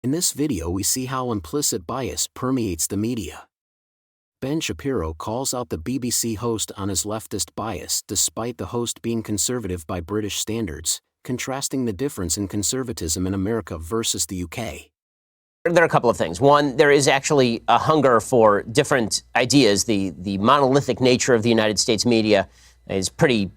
In this video we see how implicit bias permeates the media. Ben Shapiro calls out the BBC host on his leftist bias despite the host being conservative by British standards, contrasting the difference in conservatism in America versus the UK. There are a couple of things. One, there is actually a hunger for different ideas. The monolithic nature of the United States media is pretty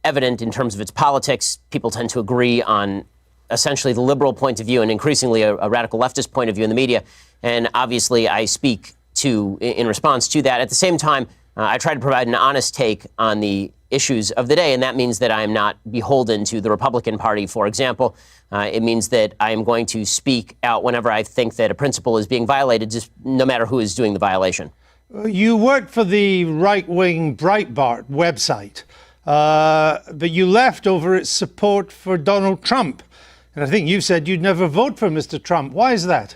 evident in terms of its politics. People tend to agree on essentially the liberal point of view and increasingly a radical leftist point of view in the media. And obviously I speak in response to that. At the same time, I try to provide an honest take on the issues of the day, and that means that I am not beholden to the Republican Party, for example. It means that I am going to speak out whenever I think that a principle is being violated, just no matter who is doing the violation. You worked for the right-wing Breitbart website, but you left over its support for Donald Trump. And I think you said you'd never vote for Mr. Trump. Why is that?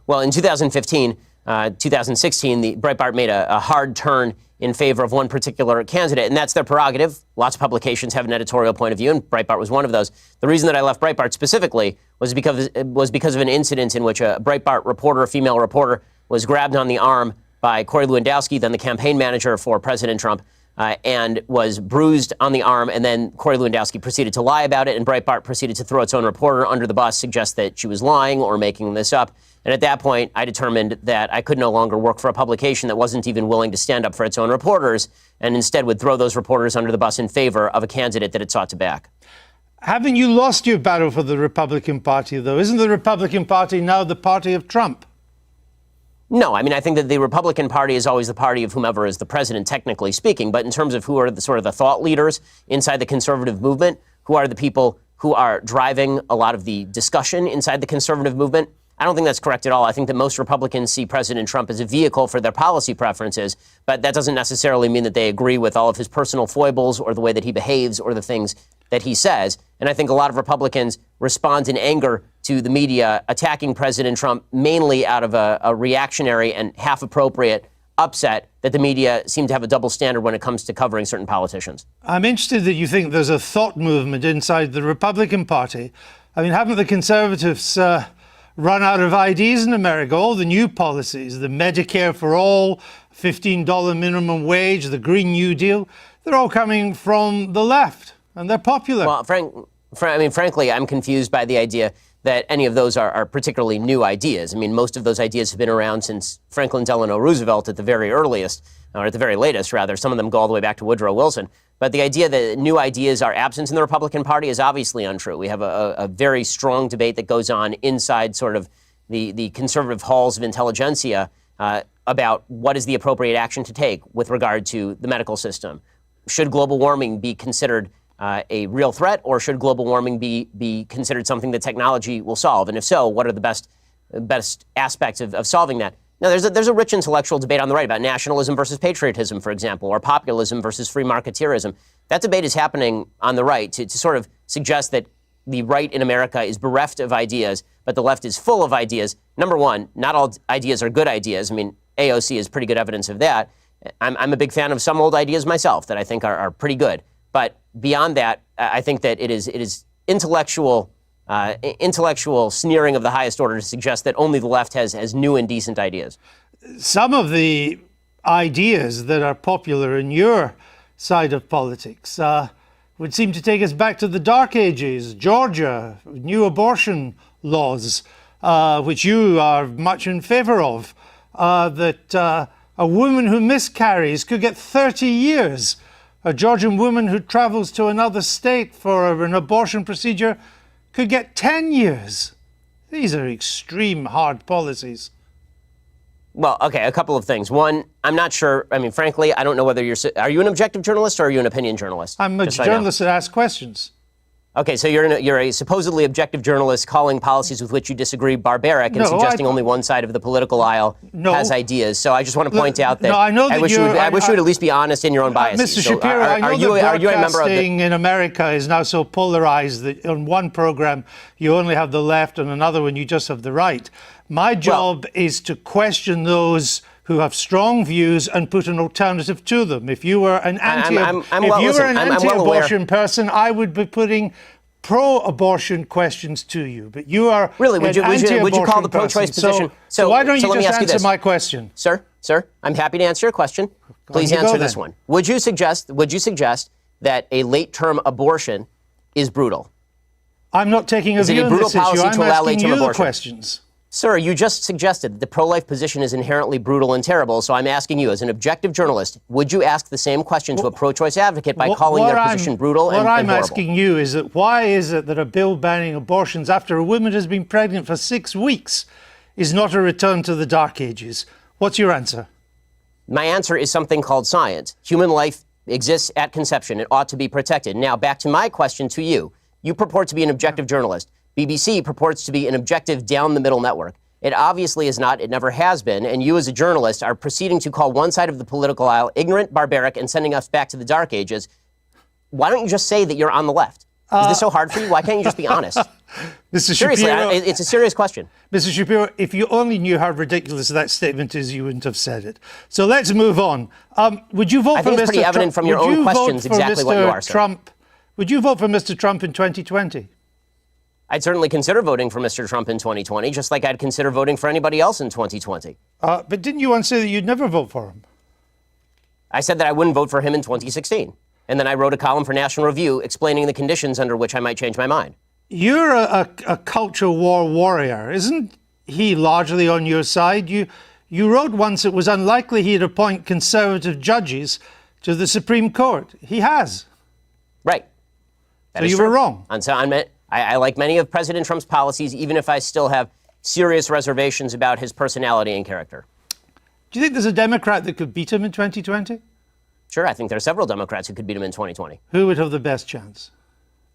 Well, in 2016, 2016, the Breitbart made a hard turn in favor of one particular candidate, and that's their prerogative. Lots of publications have an editorial point of view, and Breitbart was one of those. The reason that I left Breitbart specifically was because of an incident in which a Breitbart reporter, a female reporter, was grabbed on the arm by Corey Lewandowski, then the campaign manager for President Trump, and was bruised on the arm, and then Corey Lewandowski proceeded to lie about it, and Breitbart proceeded to throw its own reporter under the bus, suggest that she was lying or making this up. And at that point, I determined that I could no longer work for a publication that wasn't even willing to stand up for its own reporters, and instead would throw those reporters under the bus in favor of a candidate that it sought to back. Haven't you lost your battle for the Republican Party, though? Isn't the Republican Party now the party of Trump? No, I mean, I think that the Republican Party is always the party of whomever is the president, technically speaking. But in terms of who are the sort of the thought leaders inside the conservative movement, who are the people who are driving a lot of the discussion inside the conservative movement, I don't think that's correct at all. I think that most Republicans see President Trump as a vehicle for their policy preferences, but that doesn't necessarily mean that they agree with all of his personal foibles or the way that he behaves or the things that he says. And I think a lot of Republicans respond in anger to the media attacking President Trump mainly out of a reactionary and half-appropriate upset that the media seem to have a double standard when it comes to covering certain politicians. I'm interested that you think there's a thought movement inside the Republican Party. I mean, haven't the conservatives run out of ideas in America? All the new policies, the Medicare for all, $15 minimum wage, the Green New Deal, they're all coming from the left, and they're popular. Well, frankly, I'm confused by the idea that any of those are particularly new ideas. I mean, most of those ideas have been around since Franklin Delano Roosevelt at the very earliest, or at the very latest, rather. Some of them go all the way back to Woodrow Wilson. But the idea that new ideas are absent in the Republican Party is obviously untrue. We have a very strong debate that goes on inside sort of the conservative halls of intelligentsia about what is the appropriate action to take with regard to the medical system. Should global warming be considered a real threat, or should global warming be considered something that technology will solve? And if so, what are the best aspects of solving that? Now, there's a rich intellectual debate on the right about nationalism versus patriotism, for example, or populism versus free marketeerism. That debate is happening on the right to sort of suggest that the right in America is bereft of ideas, but the left is full of ideas. Number one, not all ideas are good ideas. I mean, AOC is pretty good evidence of that. I'm a big fan of some old ideas myself that I think are pretty good. But beyond that, I think that it is intellectual sneering of the highest order to suggest that only the left has new and decent ideas. Some of the ideas that are popular in your side of politics would seem to take us back to the Dark Ages. Georgia, new abortion laws, which you are much in favor of, that a woman who miscarries could get 30 years. A Georgian woman who travels to another state for an abortion procedure could get 10 years. These are extreme hard policies. Well, okay, a couple of things. One, I'm not sure. I mean, frankly, I don't know whether are you an objective journalist or are you an opinion journalist? I'm a journalist that asks questions. Okay, so you're a supposedly objective journalist calling policies with which you disagree barbaric and suggesting only one side of the political aisle has ideas. So I just want to point out that I wish you would at least be honest in your own biases. Mr. Shapiro, I know that broadcasting in America is now so polarized that on one program you only have the left and another one you just have the right. My job is to question those who have strong views and put an alternative to them. If you were an anti-abortion person, I would be putting pro-abortion questions to you, but you are really. Would you call the pro-choice person. position? So why don't you let me just ask you answer this. my question, Sir? I'm happy to answer your question. Please answer this one. Would you suggest that a late-term abortion is brutal? I'm not taking a view on this issue. I'm asking you the questions. Sir, you just suggested that the pro-life position is inherently brutal and terrible, so I'm asking you, as an objective journalist, would you ask the same question to a pro-choice advocate by calling their position brutal and horrible? What I'm asking you is that why is it that a bill banning abortions after a woman has been pregnant for 6 weeks is not a return to the Dark Ages? What's your answer? My answer is something called science. Human life exists at conception. It ought to be protected. Now, back to my question to you. You purport to be an objective journalist. BBC purports to be an objective down-the-middle network. It obviously is not. It never has been. And you, as a journalist, are proceeding to call one side of the political aisle ignorant, barbaric, and sending us back to the Dark Ages. Why don't you just say that you're on the left? Is this so hard for you? Why can't you just be honest? Mr. Seriously, Shapiro, it's a serious question. Mr. Shapiro, if you only knew how ridiculous that statement is, you wouldn't have said it. So let's move on. Would you vote for Mr. Trump? I think it's pretty evident from your own questions exactly what you are, sir. Would you vote for Mr. Trump in 2020? I'd certainly consider voting for Mr. Trump in 2020, just like I'd consider voting for anybody else in 2020. But didn't you once say that you'd never vote for him? I said that I wouldn't vote for him in 2016. And then I wrote a column for National Review explaining the conditions under which I might change my mind. You're a culture war warrior. Isn't he largely on your side? You wrote once it was unlikely he'd appoint conservative judges to the Supreme Court. He has. Right. So you were wrong. I like many of President Trump's policies, even if I still have serious reservations about his personality and character. Do you think there's a Democrat that could beat him in 2020? Sure, I think there are several Democrats who could beat him in 2020. Who would have the best chance?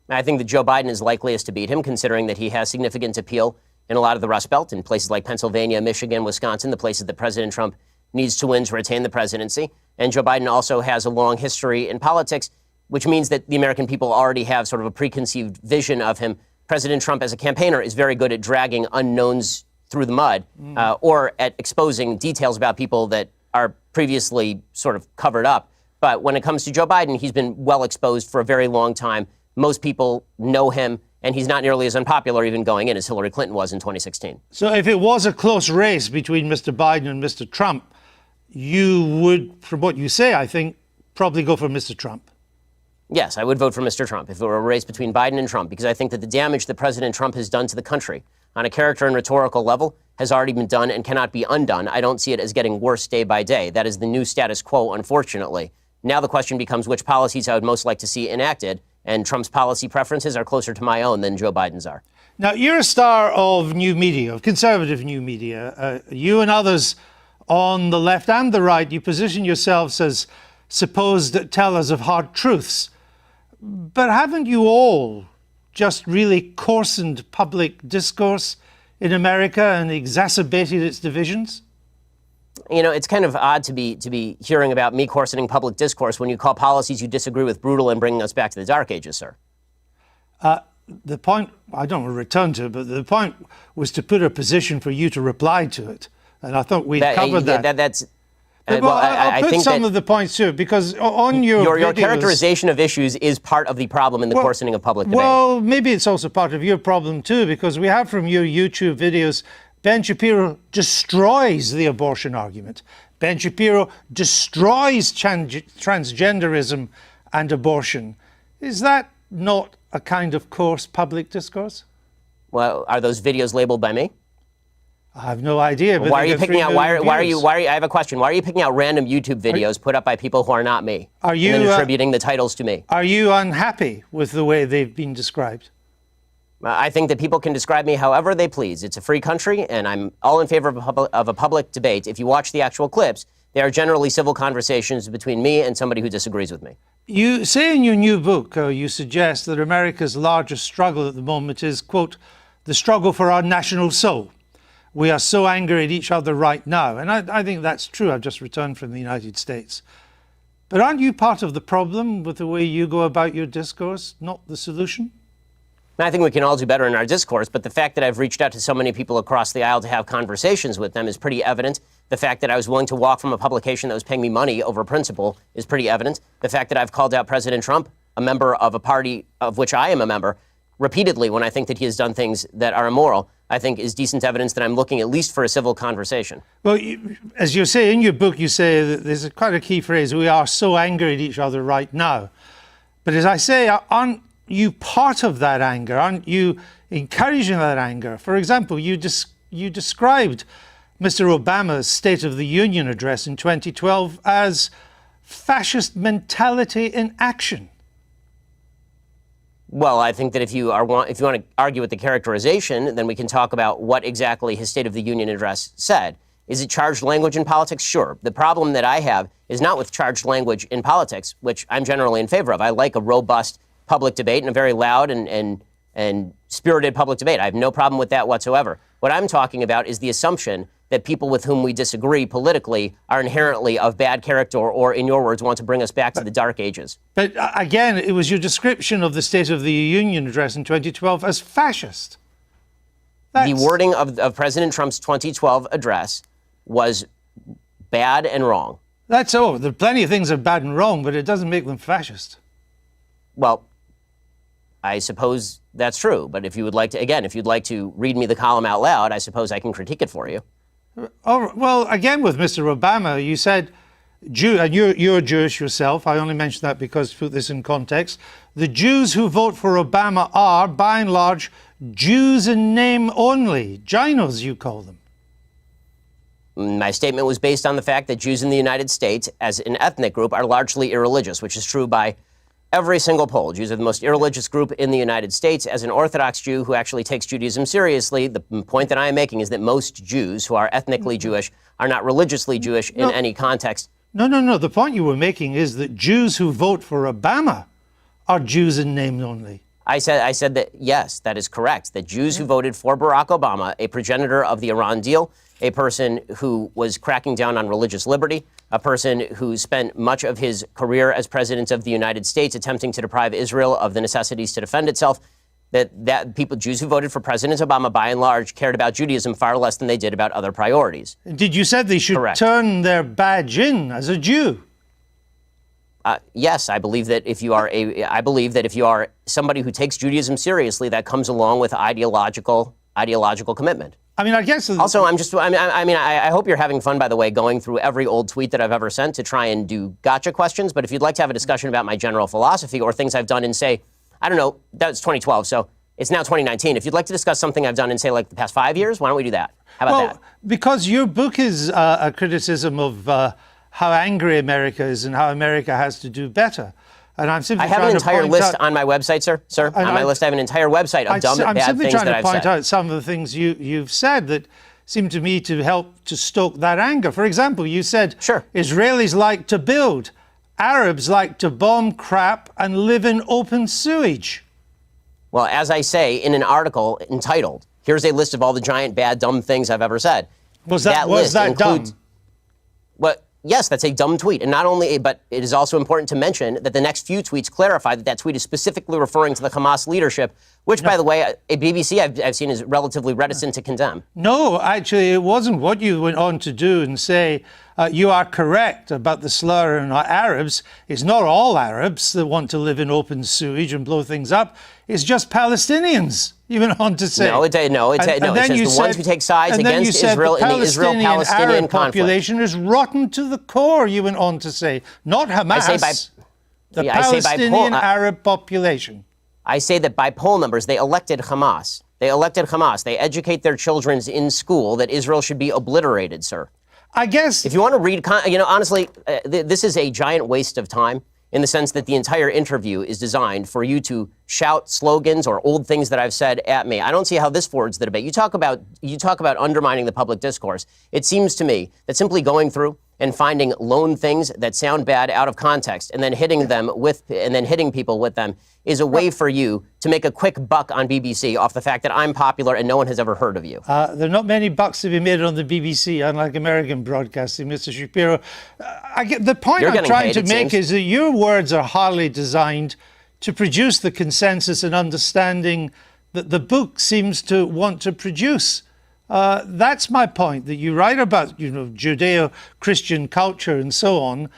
I think that Joe Biden is likeliest to beat him, considering that he has significant appeal in a lot of the Rust Belt, in places like Pennsylvania, Michigan, Wisconsin, the places that President Trump needs to win to retain the presidency. And Joe Biden also has a long history in politics, which means that the American people already have sort of a preconceived vision of him. President Trump, as a campaigner, is very good at dragging unknowns through the mud or at exposing details about people that are previously sort of covered up. But when it comes to Joe Biden, he's been well exposed for a very long time. Most people know him, and he's not nearly as unpopular even going in as Hillary Clinton was in 2016. So if it was a close race between Mr. Biden and Mr. Trump, you would, from what you say, I think, probably go for Mr. Trump. Yes, I would vote for Mr. Trump if it were a race between Biden and Trump, because I think that the damage that President Trump has done to the country on a character and rhetorical level has already been done and cannot be undone. I don't see it as getting worse day by day. That is the new status quo, unfortunately. Now the question becomes which policies I would most like to see enacted, and Trump's policy preferences are closer to my own than Joe Biden's are. Now, you're a star of new media, of conservative new media. You and others on the left and the right, you position yourselves as supposed tellers of hard truths. But haven't you all just really coarsened public discourse in America and exacerbated its divisions? You know, it's kind of odd to be hearing about me coarsening public discourse when you call policies you disagree with brutal and bringing us back to the Dark Ages, sir. The point, I don't want to return to it, but the point was to put a position for you to reply to it. And I thought we'd covered that. I'll put some of the points too, because on your videos, characterization of issues is part of the problem in the coarsening of public debate. Well, maybe it's also part of your problem too, because we have from your YouTube videos, Ben Shapiro destroys the abortion argument. Ben Shapiro destroys transgenderism and abortion. Is that not a kind of coarse public discourse? Well, are those videos labeled by me? I have no idea. But why are you picking out? Why are you? I have a question. Why are you picking out random YouTube videos put up by people who are not me? Are you and then attributing the titles to me? Are you unhappy with the way they've been described? I think that people can describe me however they please. It's a free country, and I'm all in favor of a public debate. If you watch the actual clips, they are generally civil conversations between me and somebody who disagrees with me. You say in your new book, you suggest that America's largest struggle at the moment is, quote, the struggle for our national soul. We are so angry at each other right now. And I think that's true. I've just returned from the United States. But aren't you part of the problem with the way you go about your discourse, not the solution? I think we can all do better in our discourse, but the fact that I've reached out to so many people across the aisle to have conversations with them is pretty evident. The fact that I was willing to walk from a publication that was paying me money over principle is pretty evident. The fact that I've called out President Trump, a member of a party of which I am a member, repeatedly when I think that he has done things that are immoral, I think is decent evidence that I'm looking at least for a civil conversation. Well, as you say in your book, you say that there's quite a key phrase, we are so angry at each other right now. But as I say, aren't you part of that anger? Aren't you encouraging that anger? For example, you described Mr. Obama's State of the Union address in 2012 as fascist mentality in action. Well, I think that if you want to argue with the characterization, then we can talk about what exactly his State of the Union address said. Is it charged language in politics? Sure. The problem that I have is not with charged language in politics, which I'm generally in favor of. I like a robust public debate and a very loud and spirited public debate. I have no problem with that whatsoever. What I'm talking about is the assumption that people with whom we disagree politically are inherently of bad character or, in your words, want to bring us back to the Dark Ages. But again, it was your description of the State of the Union address in 2012 as fascist. The wording of President Trump's 2012 address was bad and wrong. There are plenty of things that are bad and wrong, but it doesn't make them fascist. Well, I suppose that's true. But if you would like to, again, if you'd like to read me the column out loud, I suppose I can critique it for you. Oh, well, again, with Mr. Obama, you said, and you're Jewish yourself. I only mention that because, to put this in context, the Jews who vote for Obama are, by and large, Jews in name only. Ginos, you call them. My statement was based on the fact that Jews in the United States, as an ethnic group, are largely irreligious, which is true by every single poll. Jews are the most irreligious group in the United States. As an Orthodox Jew who actually takes Judaism seriously, the point that I am making is that most Jews who are ethnically Jewish are not religiously Jewish in any context. No. The point you were making is that Jews who vote for Obama are Jews in name only. I said that, yes, that is correct. That Jews who voted for Barack Obama, a progenitor of the Iran deal, a person who was cracking down on religious liberty, a person who spent much of his career as president of the United States attempting to deprive Israel of the necessities to defend itself, that people, Jews who voted for President Obama, by and large, cared about Judaism far less than they did about other priorities. Did you said they should turn their badge in as a Jew? Yes, I believe that if you are somebody who takes Judaism seriously, that comes along with ideological commitment. I mean, I guess. Also, I hope you're having fun, by the way, going through every old tweet that I've ever sent to try and do gotcha questions. But if you'd like to have a discussion about my general philosophy or things I've done in, say, I don't know, that's 2012, so it's now 2019. If you'd like to discuss something I've done in, say, like the past 5 years, why don't we do that? How about that? Because your book is a criticism of how angry America is and how America has to do better. And I'm simply I have an entire list on my website, sir. On my list, I have an entire website of dumb, bad things that I've said. I'm simply trying to point out some of the things you've said that seem to me to help to stoke that anger. For example, you said Israelis like to build, Arabs like to bomb crap and live in open sewage. Well, as I say in an article entitled, "Here's a list of all the giant, bad, dumb things I've ever said." Was that dumb? What? Yes, that's a dumb tweet. And not only, but it is also important to mention that the next few tweets clarify that tweet is specifically referring to the Hamas leadership, which, by the way, a BBC I've seen is relatively reticent to condemn. No, actually, it wasn't. What you went on to do and say, you are correct about the slur on Arabs. It's not all Arabs that want to live in open sewage and blow things up. It's just Palestinians, you went on to say. It says the ones who take sides against Israel in the Israel-Palestinian conflict. Population is rotten to the core, you went on to say. Not Hamas, the Palestinian Arab population. I say that by poll numbers, they elected Hamas. They educate their children in school that Israel should be obliterated, sir. I guess. If you want to read, honestly, this is a giant waste of time in the sense that the entire interview is designed for you to shout slogans or old things that I've said at me. I don't see how this forwards the debate. You talk about undermining the public discourse. It seems to me that simply going through and finding lone things that sound bad out of context and then hitting people with them is a way for you to make a quick buck on BBC off the fact that I'm popular and no one has ever heard of you. There are not many bucks to be made on the BBC, unlike American broadcasting, Mr. Shapiro. The point I'm trying to make is that your words are hardly designed to produce the consensus and understanding that the book seems to want to produce. That's my point, that you write about, Judeo-Christian culture and so on,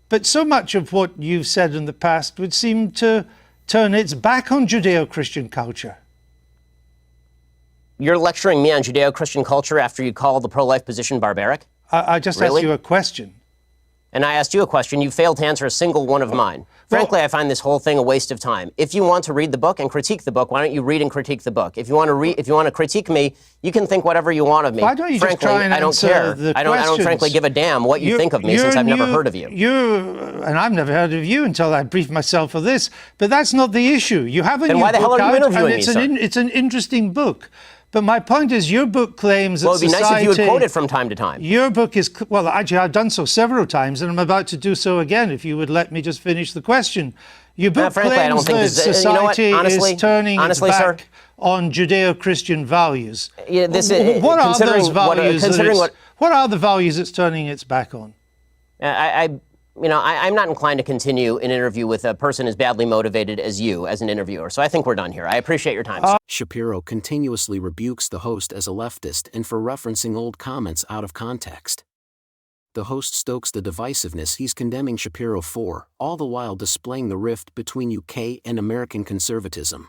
but so much of what you've said in the past would seem to turn its back on Judeo-Christian culture? You're lecturing me on Judeo-Christian culture after you call the pro-life position barbaric? I just Really? asked you a question. And I asked you a question. You failed to answer a single one of mine. Frankly, I find this whole thing a waste of time. If you want to read the book and critique the book, why don't you read and critique the book? If you want to critique me, you can think whatever you want of me. Why don't you frankly, just try and I don't answer care. the I don't questions? frankly give a damn what you think of me since I've never heard of you. And I've never heard of you until I briefed myself for this. But that's not the issue. You have a Then new why the hell book are you out, interviewing and me, sir? it's an interesting book. But my point is, your book claims that Well, it'd be nice if you would quote it from time to time. Your book is, well, actually, I've done so several times, and I'm about to do so again, if you would let me just finish the question. Your book frankly, I don't claims think that this, you know what? society Honestly, is turning its sir, back on Judeo-Christian values. Yeah, What are those values? considering what are the values it's turning its back on? I'm not inclined to continue an interview with a person as badly motivated as you as an interviewer. So I think we're done here. I appreciate your time, sir. Shapiro continuously rebukes the host as a leftist and for referencing old comments out of context. The host stokes the divisiveness he's condemning Shapiro for, all the while displaying the rift between UK and American conservatism.